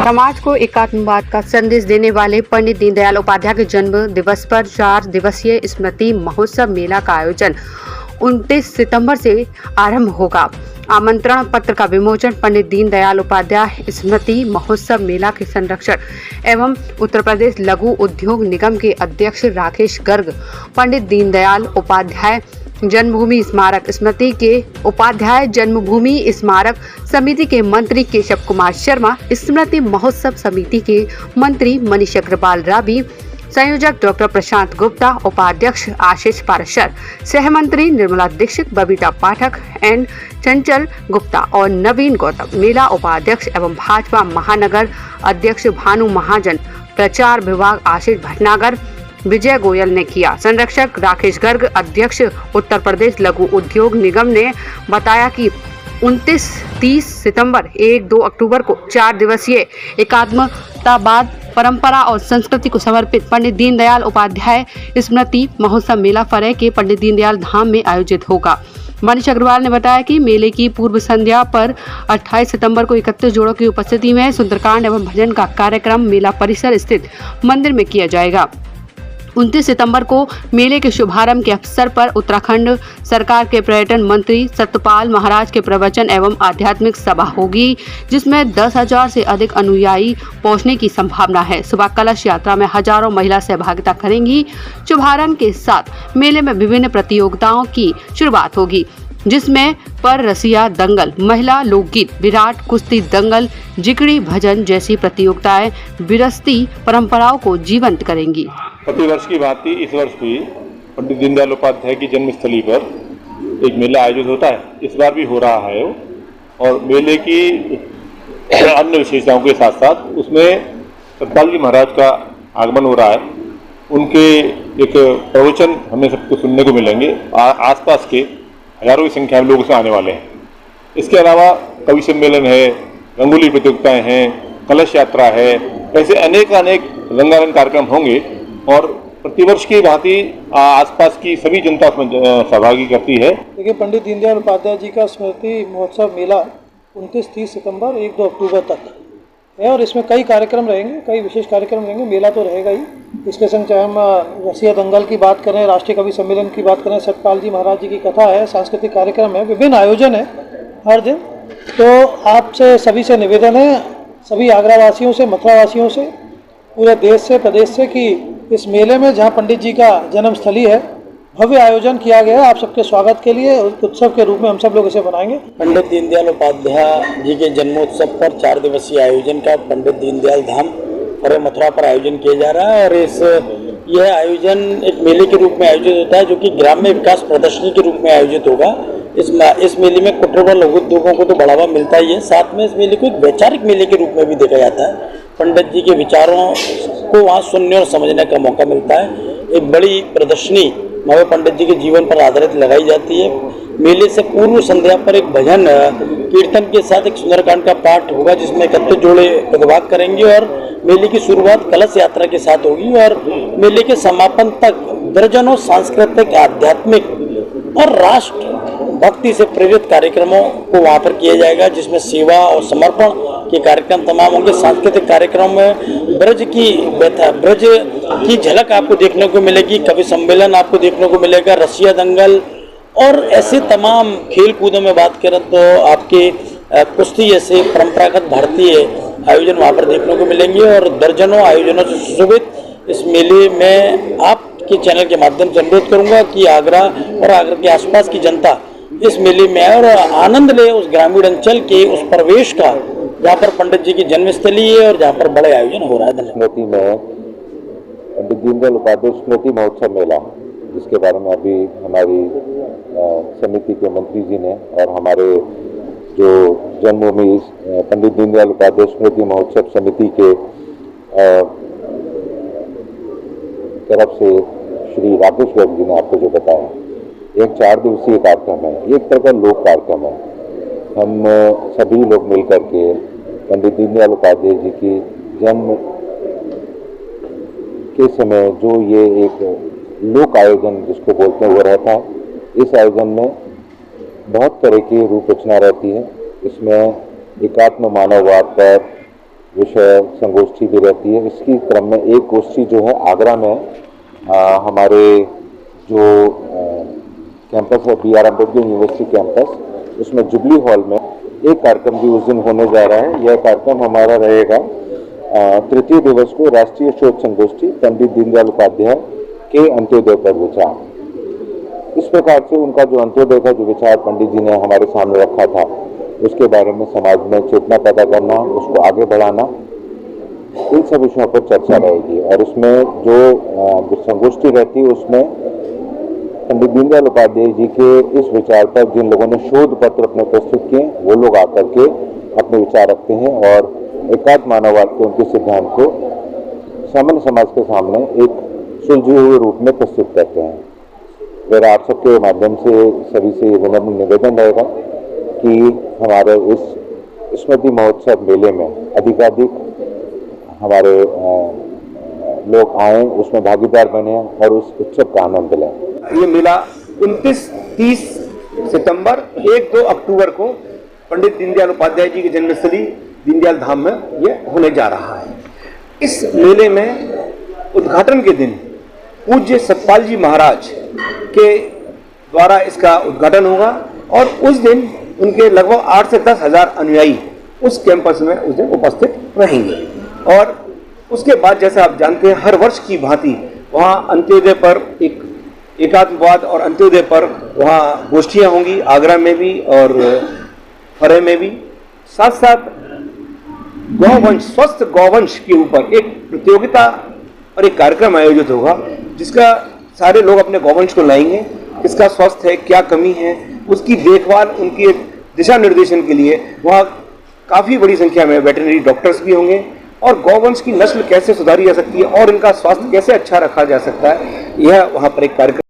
समाज को एकात्मवाद का संदेश देने वाले पंडित दीनदयाल उपाध्याय के जन्म दिवस पर 4 दिवसीय स्मृति महोत्सव मेला का आयोजन 29 सितंबर से आरंभ होगा। आमंत्रण पत्र का विमोचन पंडित दीनदयाल उपाध्याय स्मृति महोत्सव मेला के संरक्षक एवं उत्तर प्रदेश लघु उद्योग निगम के अध्यक्ष राकेश गर्ग, पंडित दीनदयाल उपाध्याय जन्मभूमि स्मारक समिति के उपाध्याय जन्मभूमि स्मारक समिति के मंत्री केशव कुमार शर्मा, स्मृति महोत्सव समिति के मंत्री मनीष अग्रवाल रावी, संयोजक डॉक्टर प्रशांत गुप्ता, उपाध्यक्ष आशीष पाराशर, सहमंत्री निर्मला दीक्षित, बबीता पाठक एंड चंचल गुप्ता और नवीन गौतम, मेला उपाध्यक्ष एवं भाजपा महानगर अध्यक्ष भानु महाजन, प्रचार विभाग आशीष भटनागर, विजय गोयल ने किया। संरक्षक राकेश गर्ग, अध्यक्ष उत्तर प्रदेश लघु उद्योग निगम ने बताया कि 29-30 सितंबर 1-2 अक्टूबर को 4 दिवसीय एकात्मतावाद परंपरा और संस्कृति को समर्पित पंडित दीनदयाल उपाध्याय स्मृति महोत्सव मेला फरह के पंडित दीनदयाल धाम में आयोजित होगा। मनीष अग्रवाल ने बताया कि मेले की पूर्व संध्या पर 28 सितंबर को 31 जोड़ों की उपस्थिति में सुंदरकांड एवं भजन का कार्यक्रम मेला परिसर स्थित मंदिर में किया जाएगा। 29 सितंबर को मेले के शुभारंभ के अवसर पर उत्तराखंड सरकार के पर्यटन मंत्री सत्यपाल महाराज के प्रवचन एवं आध्यात्मिक सभा होगी, जिसमें 10,000 से अधिक अनुयायी पहुंचने की संभावना है। सुबह कलश यात्रा में हजारों महिला सहभागिता करेंगी। शुभारंभ के साथ मेले में विभिन्न प्रतियोगिताओं की शुरुआत होगी, जिसमें पर रसिया दंगल, महिला लोकगीत, विराट कुश्ती दंगल, जिकड़ी भजन जैसी प्रतियोगिताएं विरासती परंपराओं को जीवंत करेंगी। प्रतिवर्ष की भांति इस वर्ष भी पंडित दीनदयाल उपाध्याय की जन्मस्थली पर एक मेला आयोजित होता है। इस बार भी हो रहा है और मेले की अन्य विशेषताओं के साथ साथ उसमें सतपाल जी महाराज का आगमन हो रहा है। उनके एक प्रवचन हमें सबको सुनने को मिलेंगे। आसपास के हजारों की संख्या में लोग उसमें आने वाले हैं। इसके अलावा कवि सम्मेलन है, रंगोली प्रतियोगिताएं हैं, कलश यात्रा है, ऐसे अनेक रंगारंग कार्यक्रम होंगे और प्रतिवर्ष की भांति आसपास की सभी जनता उसमें सहभागी करती है। देखिए, पंडित दीनदयाल उपाध्याय जी का स्मृति महोत्सव मेला 29-30 सितंबर 1-2 अक्टूबर तक है और इसमें कई कार्यक्रम रहेंगे, कई विशेष कार्यक्रम रहेंगे। मेला तो रहेगा ही, इसके संग चाहे हम रसिया दंगल की बात करें, राष्ट्रीय कवि सम्मेलन की बात करें, सतपाल जी महाराज जी की कथा है, सांस्कृतिक कार्यक्रम है, विभिन्न आयोजन है हर दिन। तो आपसे सभी से निवेदन है, सभी आगरा वासियों से, मथुरा वासियों से, पूरे देश से, प्रदेश से, कि इस मेले में जहाँ पंडित जी का जन्मस्थली है भव्य आयोजन किया गया है। आप सबके स्वागत के लिए उत्सव के रूप में हम सब लोग इसे बनाएंगे। पंडित दीनदयाल उपाध्याय जी के जन्मोत्सव पर 4 दिवसीय आयोजन का पंडित दीनदयाल धाम और मथुरा पर आयोजन किया जा रहा है और यह आयोजन एक मेले के रूप में आयोजित होता है, जो कि ग्राम्य विकास प्रदर्शनी के रूप में आयोजित होगा। इस मेले में कुटीर व लघु उद्योगों को तो बढ़ावा मिलता ही है, साथ में इस मेले को एक वैचारिक मेले के रूप में भी देखा जाता है। पंडित जी के विचारों को वहाँ सुनने और समझने का मौका मिलता है। एक बड़ी प्रदर्शनी नवे पंडित जी के जीवन पर आधारित लगाई जाती है। मेले से पूर्व संध्या पर एक भजन कीर्तन के साथ एक सुंदरकांड का पाठ होगा, जिसमें 31 जोड़े प्रतिभाग करेंगे और मेले की शुरुआत कलश यात्रा के साथ होगी और मेले के समापन तक दर्जनों सांस्कृतिक, आध्यात्मिक और राष्ट्र भक्ति से प्रेरित कार्यक्रमों को वहाँ पर किया जाएगा, जिसमें सेवा और समर्पण के कार्यक्रम तमाम होंगे। सांस्कृतिक कार्यक्रम में ब्रज की झलक आपको देखने को मिलेगी, कवि सम्मेलन आपको देखने को मिलेगा, रसिया दंगल और ऐसे तमाम खेल कूदों में बात करें तो आपके कुश्ती जैसे परंपरागत भारतीय आयोजन वहाँ पर देखने को मिलेंगे और दर्जनों आयोजनों से सुशोभित इस मेले में आपके चैनल के माध्यम से अनुरोध करूँगा कि आगरा और आगरा के आसपास की जनता इस मेले में आए और आनंद ले उस ग्रामीण अंचल के उस प्रवेश का, जहाँ पर पंडित जी की जन्मस्थली है और जहाँ पर बड़े आयोजन हो रहा है। स्मृति में पंडित दीनदयाल उपाध्याय स्मृति महोत्सव मेला, जिसके बारे में अभी हमारी समिति के मंत्री जी ने और हमारे जो जन्मभूमि पंडित दीनदयाल उपाध्याय स्मृति महोत्सव समिति के तरफ से श्री राकेश गर्ग जी ने आपको जो बताया, एक 4 दिवसीय कार्यक्रम है, एक तरह का लोक कार्यक्रम है। हम सभी लोग मिलकर के पंडित दीनदयाल उपाध्याय जी की जन्म के समय जो ये एक लोक आयोजन जिसको बोलते हैं वो रहता है। इस आयोजन में बहुत तरह की रूप रचना रहती है। इसमें एकात्म मानववाद पर विषय संगोष्ठी भी रहती है। इसकी क्रम में एक गोष्ठी जो है आगरा में हमारे जो कैंपस है BR अम्बेडकर यूनिवर्सिटी कैंपस, उसमें जुबली हॉल में एक कार्यक्रम भी उस दिन होने जा रहा है। यह कार्यक्रम हमारा रहेगा तृतीय दिवस को राष्ट्रीय शोध संगोष्ठी पंडित दीनदयाल उपाध्याय के अंत्योदय पर विचार। इस प्रकार से उनका जो अंत्योदय का जो विचार पंडित जी ने हमारे सामने रखा था, उसके बारे में समाज में चेतना पैदा करना, उसको आगे बढ़ाना, इन सब विषयों पर चर्चा रहेगी। और उसमें जो संगोष्ठी रहती है उसमें पंडित दीनदयाल उपाध्याय जी के इस विचार पर जिन लोगों ने शोध पत्र अपने प्रस्तुत किए, वो लोग आकर के अपने विचार रखते हैं और एकात्म मानववाद के उनके सिद्धांत को सामान्य समाज के सामने एक सुलझे हुए रूप में प्रस्तुत करते हैं। मेरा आप सबके माध्यम से सभी से विनम्र निवेदन रहेगा कि हमारे इस स्मृति महोत्सव मेले में अधिकाधिक हमारे लोग आए, उसमें भागीदार बने और उस उत्सव का आनंद लें। ये मेला 29-30 सितंबर 1-2 अक्टूबर को पंडित दीनदयाल उपाध्याय जी की जन्मस्थली दीनदयाल धाम में ये होने जा रहा है। इस मेले में उद्घाटन के दिन पूज्य सतपाल जी महाराज के द्वारा इसका उद्घाटन होगा और उस दिन उनके लगभग 8 से 10 हज़ार अनुयायी उस कैंपस में उस दिन उपस्थित रहेंगे। और उसके बाद जैसा आप जानते हैं, हर वर्ष की भांति वहाँ अंत्योदय पर एकात्मवाद और अंत्योदय पर वहाँ गोष्ठियाँ होंगी, आगरा में भी और फरे में भी। साथ साथ गौवंश, स्वस्थ गौवंश के ऊपर एक प्रतियोगिता और एक कार्यक्रम आयोजित होगा, जिसका सारे लोग अपने गौवंश को लाएंगे, किसका स्वस्थ है, क्या कमी है, उसकी देखभाल, उनके दिशा निर्देशन के लिए वहाँ काफ़ी बड़ी संख्या में वेटरनरी डॉक्टर्स भी होंगे और गौवंश की नस्ल कैसे सुधारी जा सकती है और इनका स्वास्थ्य कैसे अच्छा रखा जा सकता है, यह वहाँ पर एक कार्यक्रम